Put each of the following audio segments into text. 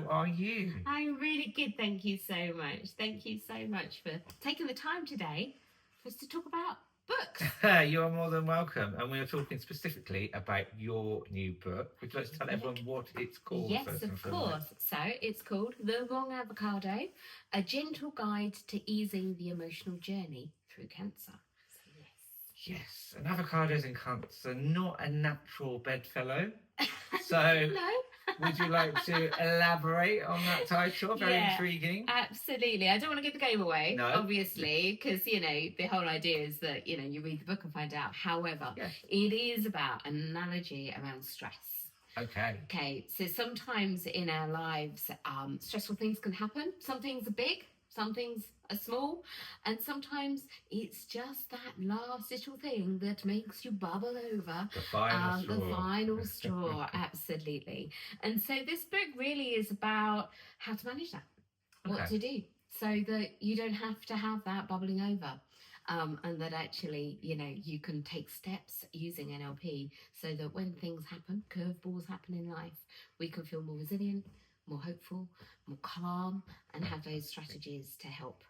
how are you? I'm really good, thank you so much. Thank you so much for taking the time today for us to talk about books. You are more than welcome. And we are talking specifically about your new book. Would you like to tell everyone what it's called? Yes, of course. So it's called The Wrong Avocado, A Gentle Guide to Easing the Emotional Journey Through Cancer. So, yes, and avocados in cancer, not a natural bedfellow. So no. Would you like to elaborate on that title? Very intriguing. Absolutely. I don't want to give the game away, no. obviously, because, the whole idea is that, you read the book and find out. However, it is about an analogy around stress. Okay, so sometimes in our lives, stressful things can happen. Some things are big, some things are small, and sometimes it's just that last little thing that makes you bubble over. The final straw. The final straw, absolutely. And so this book really is about how to manage that, what to do, so that you don't have to have that bubbling over. And that actually, you can take steps using NLP so that when things happen, curveballs happen in life, we can feel more resilient, more hopeful, more calm, and have those strategies to help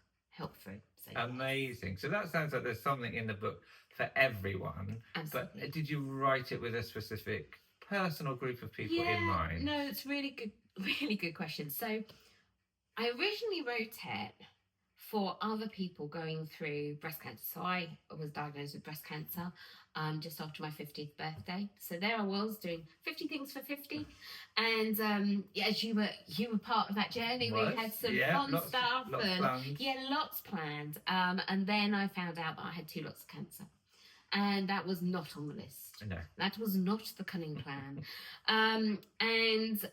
through. So, amazing. So that sounds like there's something in the book for everyone. Absolutely. But did you write it with a specific person or group of people in mind? No, it's really good question. So I originally wrote it for other people going through breast cancer. So I was diagnosed with breast cancer just after my 50th birthday. So there I was doing 50 things for 50. And as you were part of that journey, we had some fun stuff. Lots planned. And then I found out that I had 2 lots of cancer. And that was not on the list. No. That was not the cunning plan. And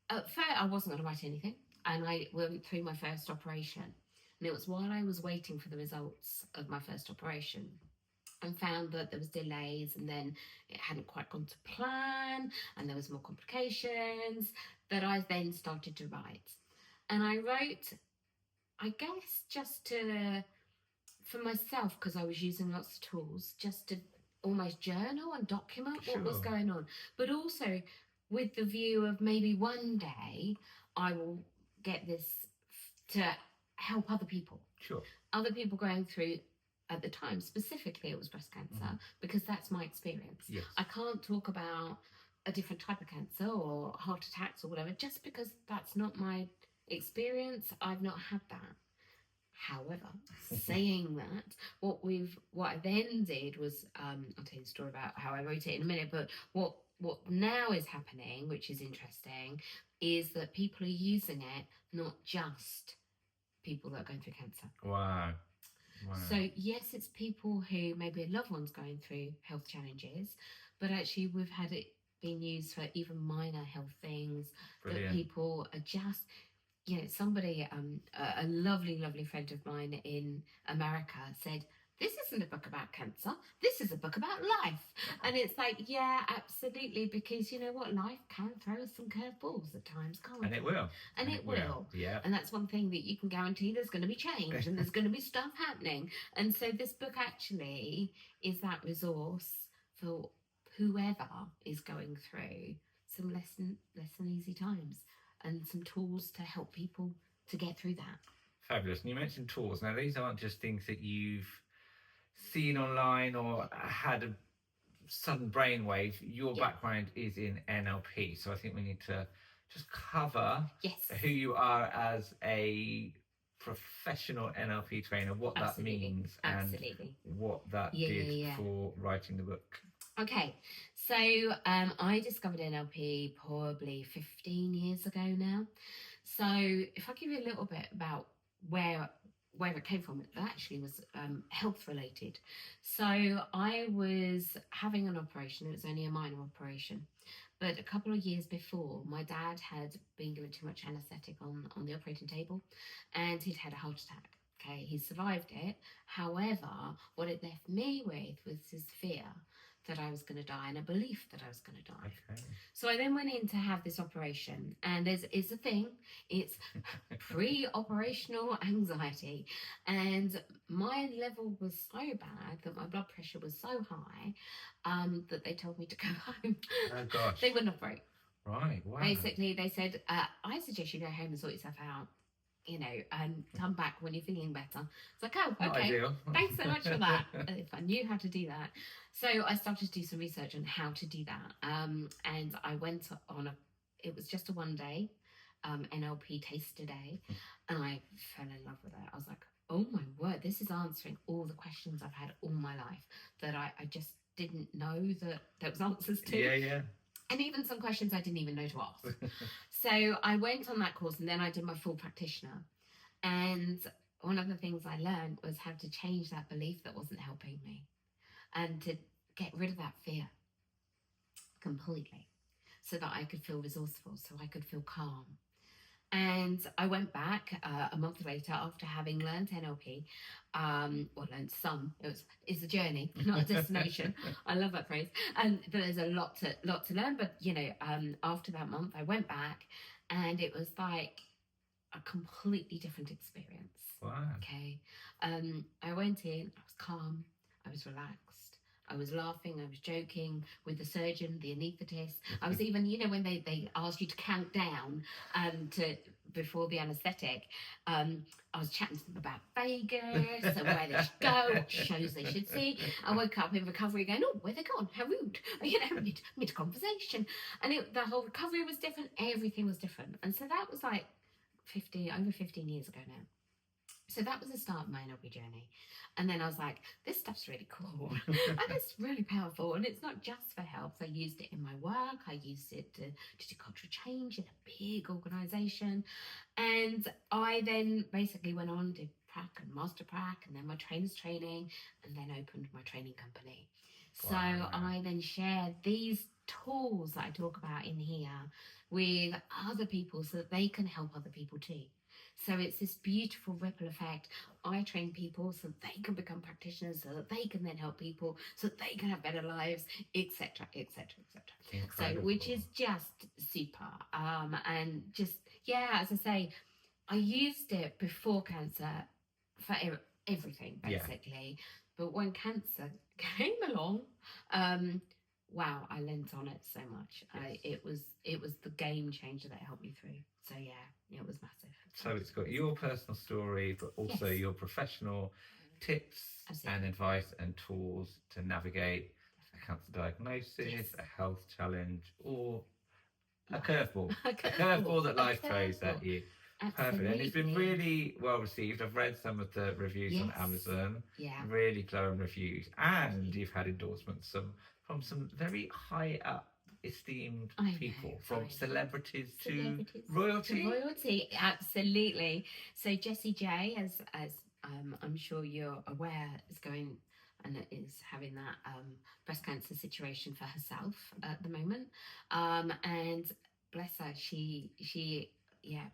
at first I wasn't going to write anything. And I went through my first operation. And it was while I was waiting for the results of my first operation and found that there was delays, and then it hadn't quite gone to plan, and there was more complications, that I then started to write. And I wrote, I guess, just for myself, because I was using lots of tools, just to almost journal and document what was going on. But also with the view of maybe one day I will get this to help other people. Other people going through, at the time, specifically it was breast cancer, because that's my experience. Yes. I can't talk about a different type of cancer or heart attacks or whatever, just because that's not my experience. I've not had that. However, saying that, what I then did was, I'll tell you the story about how I wrote it in a minute, but what now is happening, which is interesting, is that people are using it, not just people that are going through cancer. Wow. So yes, it's people who maybe a loved one's going through health challenges, but actually we've had it being used for even minor health things. Brilliant. That people are just, somebody, a lovely friend of mine in America said, this isn't a book about cancer, this is a book about life. And it's like, yeah, absolutely, because you know what, life can throw us some curveballs at times, can't it? And it will. And it will. Yeah. And that's one thing that you can guarantee, there's going to be change and there's going to be stuff happening. And so this book actually is that resource for whoever is going through some less than easy times, and some tools to help people to get through that. Fabulous. And you mentioned tools. Now, these aren't just things that you've seen online or had a sudden brainwave. Your background is in NLP, so I think we need to just cover who you are as a professional NLP trainer, what that means, and what that did for writing the book. Okay, so I discovered NLP probably 15 years ago now. So if I give you a little bit about where it came from, it actually was health related. So I was having an operation. It was only a minor operation, but a couple of years before, my dad had been given too much anaesthetic on the operating table, and he'd had a heart attack. Okay, he survived it. However, what it left me with was this fear that I was going to die and a belief that I was going to die. Okay. So I then went in to have this operation, and it's a thing. It's pre-operational anxiety, and my level was so bad that my blood pressure was so high that they told me to go home. Oh gosh. They wouldn't operate. Right. Wow. Basically, they said, I suggest you go home and sort yourself out, and come back when you're feeling better. It's like, oh, Not okay. ideal. Thanks so much for that. If I knew how to do that. So I started to do some research on how to do that. And I went on it was just a 1-day NLP taster day. And I fell in love with it. I was like, oh my word, this is answering all the questions I've had all my life that I just didn't know that there was answers to. Yeah. And even some questions I didn't even know to ask. So I went on that course and then I did my full practitioner. And one of the things I learned was how to change that belief that wasn't helping me and to get rid of that fear completely so that I could feel resourceful, so I could feel calm. And I went back a month later after having learned NLP, learned some. It's a journey, not a destination. I love that phrase. And there's a lot to learn. But after that month, I went back, and it was like a completely different experience. Wow. Okay. I went in. I was calm. I was relaxed. I was laughing, I was joking with the surgeon, the anaesthetist. I was even, when they asked you to count down before the anaesthetic, I was chatting to them about Vegas and where they should go, what shows they should see. I woke up in recovery going, oh, where they gone? How rude. Mid conversation. And the whole recovery was different. Everything was different. And so that was like over 15 years ago now. So that was the start of my NLP journey. And then I was like, this stuff's really cool. And it's really powerful. And it's not just for health. I used it in my work. I used it to do cultural change in a big organisation. And I then basically went on, did prac and master prac, and then my trainer's training, and then opened my training company. Wow. So I then shared these tools that I talk about in here with other people so that they can help other people too. So it's this beautiful ripple effect. I train people so that they can become practitioners, so that they can then help people, so that they can have better lives, etc., etc., etc. So, which is just super. And just, as I say, I used it before cancer for everything, basically. Yeah. But when cancer came along, wow, I lent on it so much. Yes. It was the game changer that helped me through. So yeah, it was massive. So it's got your personal story, but also your professional tips and advice and tools to navigate a cancer diagnosis, a health challenge, or a curveball. A curveball that life throws at you. Absolutely. Perfect. And it's been really well received. I've read some of the reviews on Amazon. Yeah. Really glowing reviews. And you've had endorsements from some very high up esteemed people, from celebrities to royalty. To royalty, absolutely. So Jessie J, as I'm sure you're aware, is going and is having that breast cancer situation for herself at the moment. And bless her, she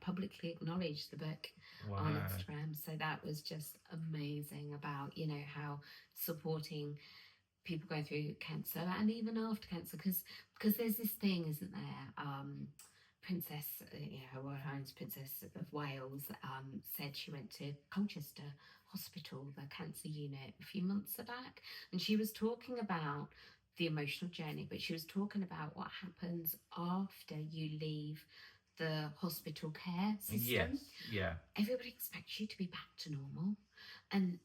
publicly acknowledged the book on Instagram. So that was just amazing about, how supporting people going through cancer and even after cancer, because there's this thing, isn't there? Princess, Her Royal Highness Princess of Wales said she went to Colchester Hospital, the cancer unit, a few months back, and she was talking about the emotional journey, but she was talking about what happens after you leave the hospital care system. Yes, yeah. Everybody expects you to be back to normal, and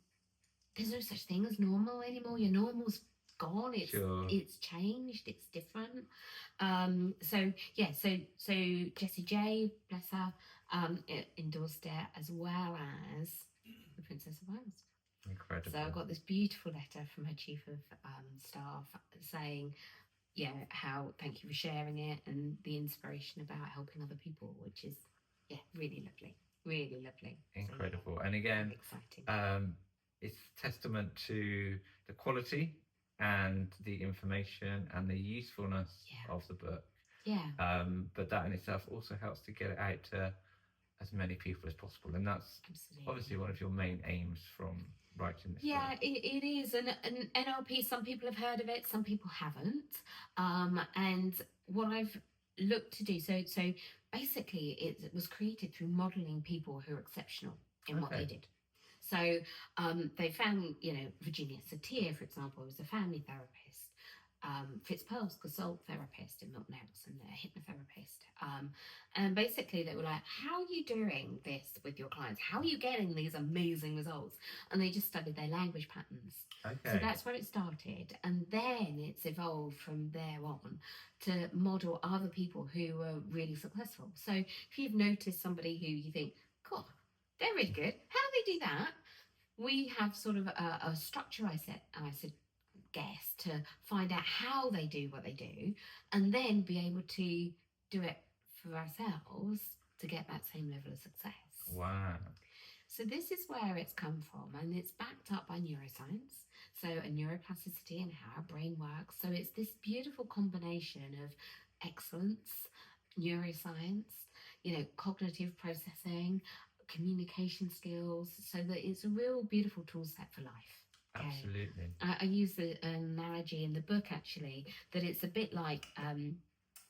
there's no such thing as normal anymore. Your normal's gone. It's changed. It's different. So Jessie J, bless her, endorsed it, as well as the Princess of Wales. Incredible. So I got this beautiful letter from her chief of staff saying, how thank you for sharing it and the inspiration about helping other people, which is really lovely. Really lovely. Incredible. So, and again, exciting. It's testament to the quality and the information and the usefulness of the book. Yeah. But that in itself also helps to get it out to as many people as possible. And that's obviously one of your main aims from writing this book. It is. And NLP, some people have heard of it, some people haven't. And what I've looked to do, so basically it was created through modelling people who are exceptional in what they did. So they found, Virginia Satir, for example, was a family therapist. Fitzpearl's consult therapist in Milton Erickson, a hypnotherapist. And basically they were like, how are you doing this with your clients? How are you getting these amazing results? And they just studied their language patterns. Okay. So that's where it started. And then it's evolved from there on to model other people who are really successful. So if you've noticed somebody who you think, God, they're really good, how do they do that? We have sort of a structure I suggest to find out how they do what they do, and then be able to do it for ourselves to get that same level of success. Wow. So this is where it's come from, and it's backed up by neuroscience, so a neuroplasticity and how our brain works. So it's this beautiful combination of excellence, neuroscience, cognitive processing, communication skills, so that it's a real beautiful tool set for life. Okay. Absolutely. I use the analogy in the book actually that it's a bit like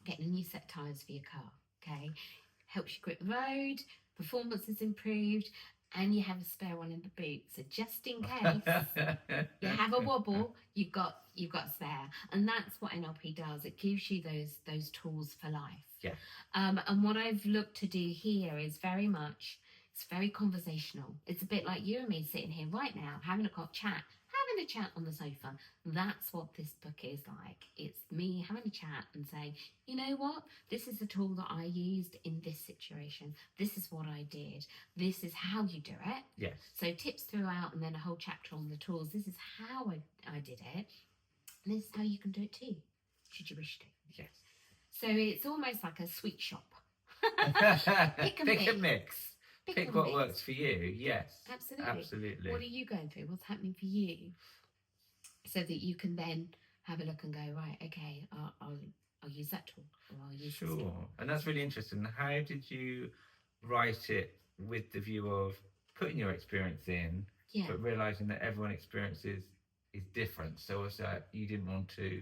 getting a new set of tyres for your car. Okay, helps you grip the road, performance is improved, and you have a spare one in the boot. So just in case you have a wobble, you've got a spare, and that's what NLP does. It gives you those tools for life. Yeah. And what I've looked to do here is it's very conversational. It's a bit like you and me sitting here right now having a chat on the sofa. That's what this book is like. It's me having a chat and saying, you know what? This is the tool that I used in this situation. This is what I did. This is how you do it. Yes. So tips throughout, and then a whole chapter on the tools. This is how I did it. And this is how you can do it too, should you wish to. Yes. So it's almost like a sweet shop. Pick and mix. Pick what works for you. Yes. Absolutely. What are you going through? What's happening for you? So that you can then have a look and go, right, okay, I'll use that tool, or I'll use this tool. And that's really interesting. How did you write it with the view of putting your experience in, but realising that everyone's experience is different? So also you didn't want to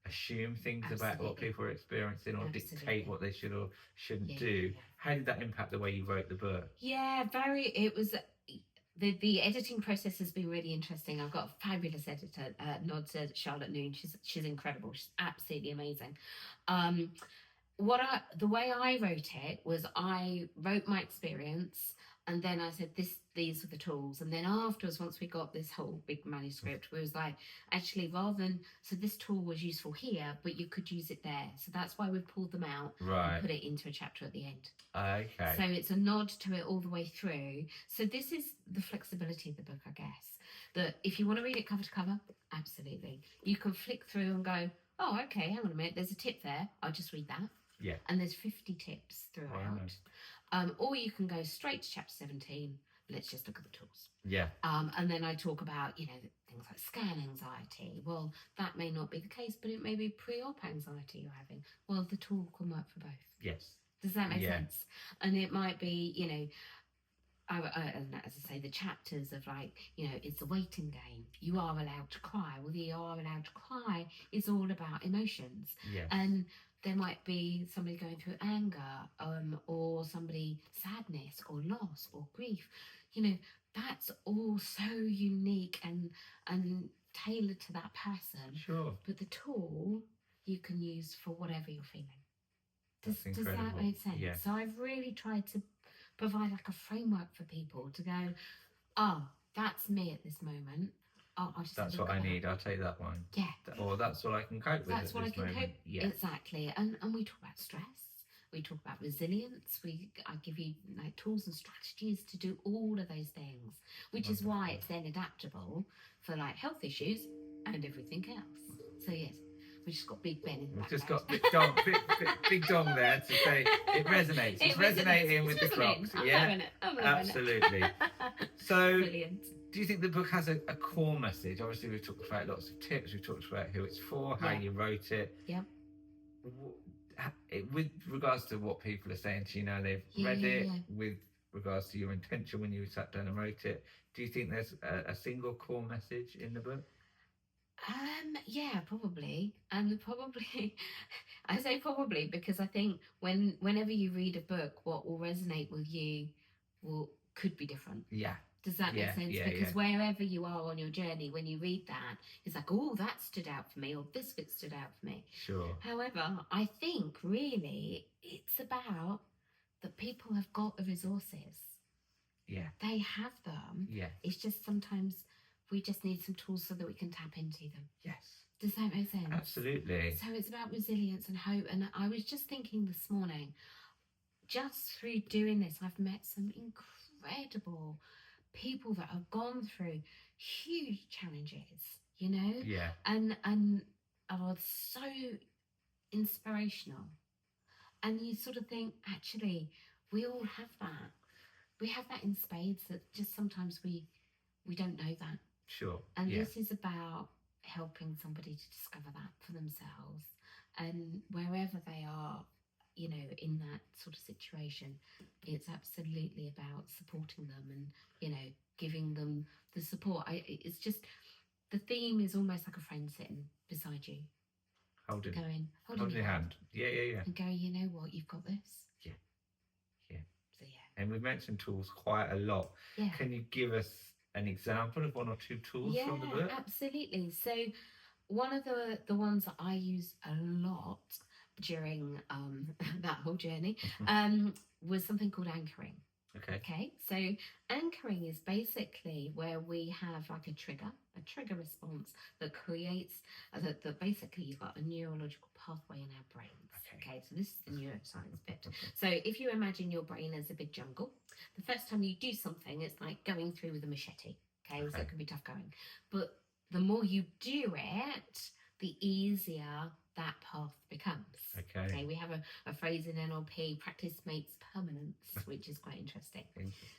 assume things about what people are experiencing or dictate what they should or shouldn't do. How did that impact the way you wrote the book? It was the editing process has been really interesting. I've got a fabulous editor, nod to Charlotte Noon. She's incredible. She's absolutely amazing. The way I wrote it was I wrote my experience, and then I said these are the tools, and then afterwards, once we got this whole big manuscript, we was like, actually, so this tool was useful here, but you could use it there. So that's why we pulled them out and put it into a chapter at the end. Okay. So it's a nod to it all the way through. So this is the flexibility of the book, I guess. That if you want to read it cover to cover, absolutely. You can flick through and go, oh, okay, hang on a minute, there's a tip there. I'll just read that. Yeah. And there's 50 tips throughout. Wow. Or you can go straight to chapter 17. Let's just look at the tools. Yeah. And then I talk about, things like scan anxiety. Well, that may not be the case, but it may be pre-op anxiety you're having. Well, the tool can work for both. Yes. Does that make sense? And it might be, and as I say, the chapters of it's a waiting game. You are allowed to cry. Well, you are allowed to cry is all about emotions. Yes. And there might be somebody going through anger, or somebody sadness or loss or grief. That's all so unique and tailored to that person. Sure. But the tool you can use for whatever you're feeling. Does that make sense? Yeah. So I've really tried to provide like a framework for people to go, that's me at this moment. That's what I need. I'll take that one. Yeah. Or that's what I can cope with. That's what I can cope. Yeah. Exactly. And we talk about stress. We talk about resilience. I give you tools and strategies to do all of those things, which is why it's then adaptable for health issues and everything else. So yes, we just got Big Ben in the background. Just got big dong there to say it resonates. It's resonating with the clocks. I'm yeah, loving it. Absolutely. So, brilliant. do you think the book has a core message? Obviously, we've talked about lots of tips. We've talked about who it's for, how you wrote it. Yep. With regards to what people are saying to you now, they've read it. With regards to your intention when you sat down and wrote it, do you think there's a single core message in the book? Yeah, probably. And probably, I say probably because I think whenever you read a book, what will resonate with you could be different. Yeah. Does that make Yeah, sense? yeah, Because yeah. wherever you are on your journey, when you read that, it's like, oh, that stood out for me, or this bit stood out for me. Sure. However, I think really it's about that people have got the resources. Yeah. They have them. Yes. It's just sometimes we just need some tools so that we can tap into them. Yes. Does that make sense? Absolutely. So it's about resilience and hope. And I was just thinking this morning, just through doing this, I've met some incredible people that have gone through huge challenges, you know, Yeah. and are so inspirational. And you sort of think, actually, we all have that. We have that in spades, that just sometimes we don't know that. Sure. And yeah. this is about helping somebody to discover that for themselves, and wherever they are, you know, in that sort of situation, it's absolutely about supporting them and, you know, giving them the support. It's just, the theme is almost like a friend sitting beside you, Holding your hand. Yeah. And going, you know what, you've got this. Yeah. So yeah. And we've mentioned tools quite a lot. Yeah. Can you give us an example of one or two tools from the book? Absolutely. So one of the ones that I use a lot during that whole journey was something called anchoring. Okay. So anchoring is basically where we have like a trigger response that creates that basically you've got a neurological pathway in our brains. Okay. So this is the neuroscience bit. So if you imagine your brain as a big jungle, the first time you do something, it's like going through with a machete. Okay. So it can be tough going, but the more you do it, the easier that path becomes. Okay. We have a phrase in NLP: practice makes permanence, which is quite interesting.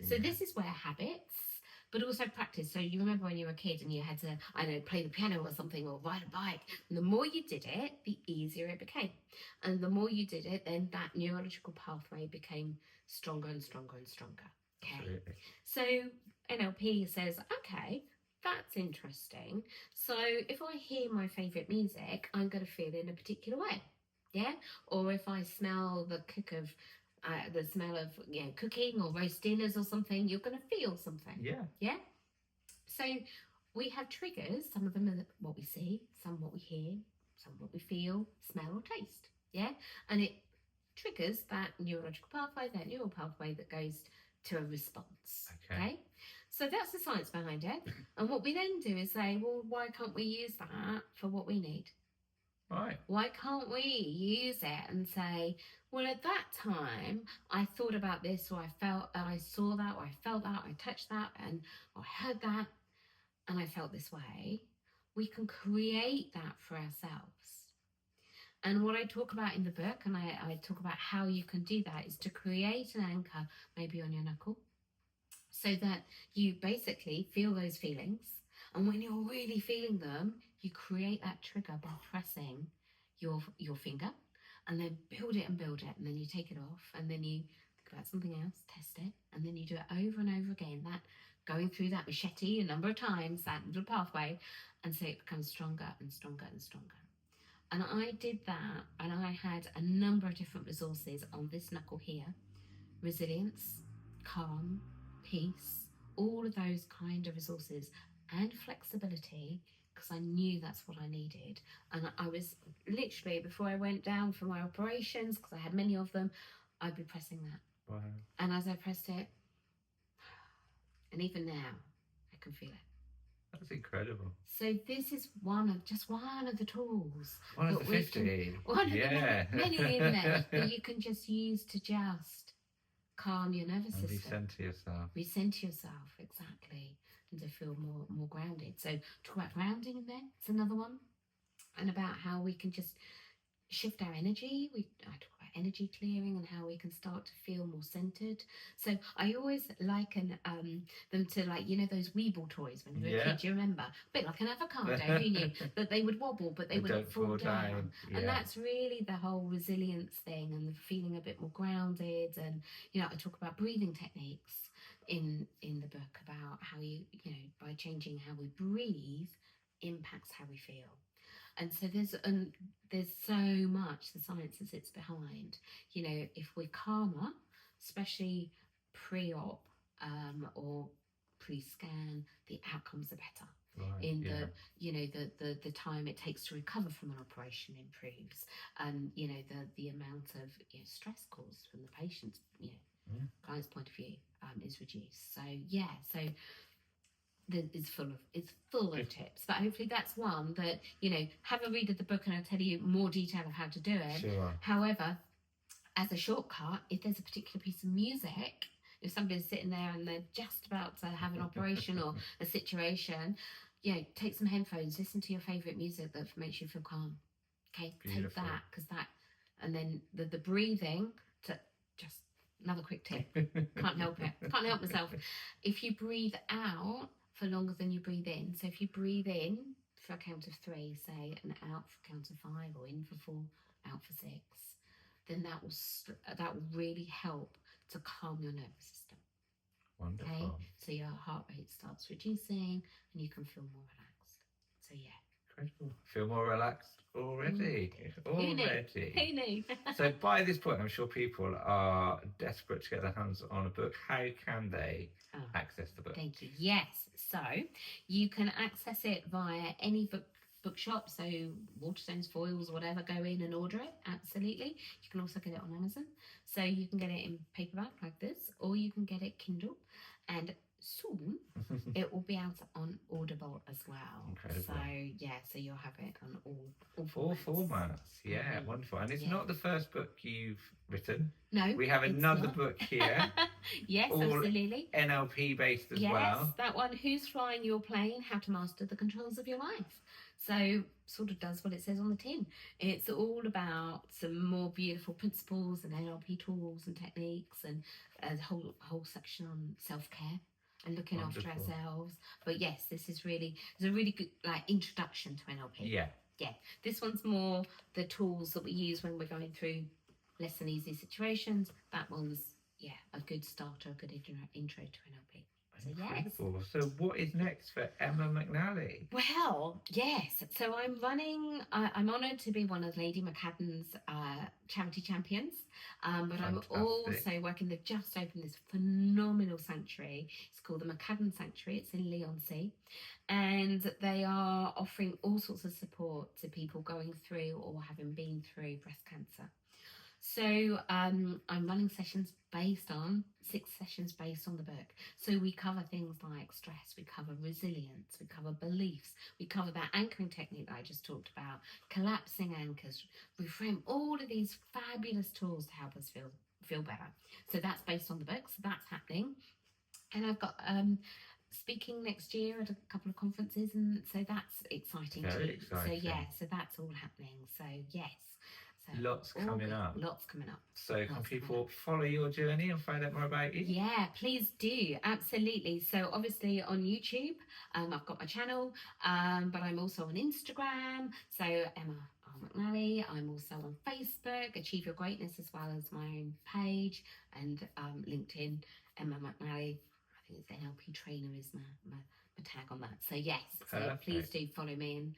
So this is where habits, but also practice. So you remember when you were a kid and you had to, I don't know, play the piano or something, or ride a bike. And the more you did it, the easier it became. And the more you did it, then that neurological pathway became stronger and stronger and stronger. Okay. Absolutely. So NLP says, okay, that's interesting. So if I hear my favourite music, I'm going to feel in a particular way. Yeah. Or if I smell the smell of, you know, cooking or roast dinners or something, you're going to feel something. Yeah. Yeah. So we have triggers. Some of them are what we see, some what we hear, some what we feel, smell or taste. Yeah. And it triggers that neurological pathway, that neural pathway that goes to a response. Okay. So that's the science behind it. And what we then do is say, well, why can't we use that for what we need? Right. Why can't we use it and say, well, at that time, I thought about this, or I saw that, or I felt that, I touched that, and I heard that, and I felt this way. We can create that for ourselves. And what I talk about in the book, and I talk about how you can do that, is to create an anchor maybe on your knuckle, so that you basically feel those feelings. And when you're really feeling them, you create that trigger by pressing your finger, and then build it, and then you take it off, and then you think about something else, test it, and then you do it over and over again, that going through that machete a number of times, that little pathway, and so it becomes stronger and stronger and stronger. And I did that, and I had a number of different resources on this knuckle here: resilience, calm, peace, all of those kind of resources, and flexibility, because I knew that's what I needed. And I was literally, before I went down for my operations, because I had many of them, I'd be pressing that. Wow. And as I pressed it, and even now, I can feel it. That's incredible. So this is one of the tools. One of the 50. Yeah. Many in there that you can just use to just calm your nervous system. Recenter yourself, exactly, and to feel more grounded. So talk about grounding in there. It's another one, and about how we can just shift our energy. I talk about energy clearing and how we can start to feel more centered. So I always liken them to, like, you know, those Weeble toys when you were a kid. You remember, a bit like an avocado, didn't you? That they would wobble, but they wouldn't fall down. Yeah. And that's really the whole resilience thing, and feeling a bit more grounded. And, you know, I talk about breathing techniques in the book, about how you know, by changing how we breathe impacts how we feel. And so there's so much, the science that sits behind. You know, if we're calmer, especially pre-op or pre-scan, the outcomes are better. Right, In yeah. the, you know, the time it takes to recover from an operation improves, and you know, the amount of, you know, stress caused from the patient's, you know, client's point of view is reduced. So yeah, so it's full of tips, but hopefully that's one that, you know, have a read of the book and I'll tell you more detail of how to do it. Sure. However, as a shortcut, if there's a particular piece of music, if somebody's sitting there and they're just about to have an operation or a situation, you know, take some headphones, listen to your favourite music that makes you feel calm. Okay, Beautiful. take that, because that, and then the breathing, to just another quick tip, can't help myself. If you breathe out for longer than you breathe in, so if you breathe in for a count of 3, say, and out for a count of 5, or in for 4, out for 6, then that will really help to calm your nervous system. Wonderful. Okay, so your heart rate starts reducing and you can feel more relaxed. So yeah. Incredible. Feel more relaxed already. Who knew? So by this point, I'm sure people are desperate to get their hands on a book. How can they access the book? Thank you. Yes. So you can access it via any bookshop. So Waterstones, Foils, whatever, go in and order it. Absolutely. You can also get it on Amazon. So you can get it in paperback like this, or you can get it Kindle. And soon it will be out on Audible as well. Incredible. So yeah, so you'll have it on all formats. Yeah, wonderful. And it's not the first book you've written. No, we have another book here. Yes, all absolutely. NLP based as well. Yes, that one, Who's Flying Your Plane? How to Master the Controls of Your Life. So sort of does what it says on the tin. It's all about some more beautiful principles and NLP tools and techniques, and a whole section on self-care and looking after ourselves. But yes, this is a really good like introduction to NLP. Yeah. This one's more the tools that we use when we're going through less than easy situations. That one's a good starter, a good intro to NLP. So incredible. Yes. So what is next for Emma McNally? Well, yes. So I'm honoured to be one of Lady McCadden's charity champions. But Fantastic. I'm also working, they've just opened this phenomenal sanctuary. It's called the McCadden Sanctuary. It's in Leigh-on-Sea. And they are offering all sorts of support to people going through or having been through breast cancer. So I'm running 6 sessions based on the book. So we cover things like stress, we cover resilience, we cover beliefs, we cover that anchoring technique that I just talked about, collapsing anchors, reframe, all of these fabulous tools to help us feel better. So that's based on the book. So that's happening. And I've got speaking next year at a couple of conferences, and so that's exciting too. Exciting. So so that's all happening. So yes. Lots coming up. So can people follow your journey and find out more about you? Yeah, please do. Absolutely. So obviously on YouTube, I've got my channel, but I'm also on Instagram. So Emma McNally. I'm also on Facebook, Achieve Your Greatness, as well as my own page, and LinkedIn, Emma McNally. I think it's NLP Trainer is my tag on that. So yes, so please do follow me. And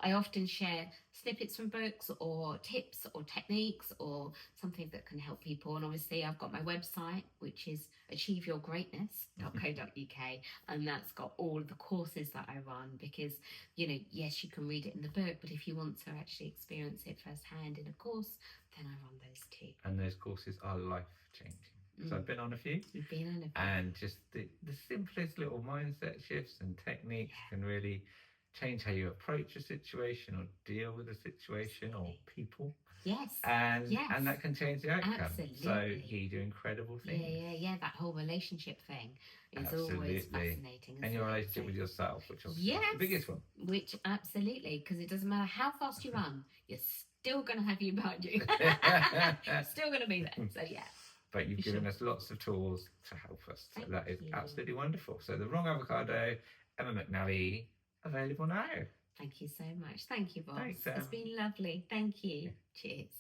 I often share snippets from books or tips or techniques or something that can help people. And obviously I've got my website, which is achieveyourgreatness.co.uk, and that's got all of the courses that I run, because yes, you can read it in the book, but if you want to actually experience it firsthand in a course, then I run those too. And those courses are life-changing. So I've been on a few. You've been on a few. And just the simplest little mindset shifts and techniques can really change how you approach a situation or deal with a situation or people. Yes. And that can change the outcome. Absolutely. So you do incredible things. Yeah. That whole relationship thing is always fascinating. And your relationship with yourself, which is the biggest one. Which absolutely, because it doesn't matter how fast you run, you're still going to have you behind you. Still going to be there. So But you've given us lots of tools to help us. So that is absolutely wonderful. So the Wrong Avocado, Emma McNally, available now. Thank you so much. Thank you, Ross. Thanks, it's been lovely. Thank you. Cheers.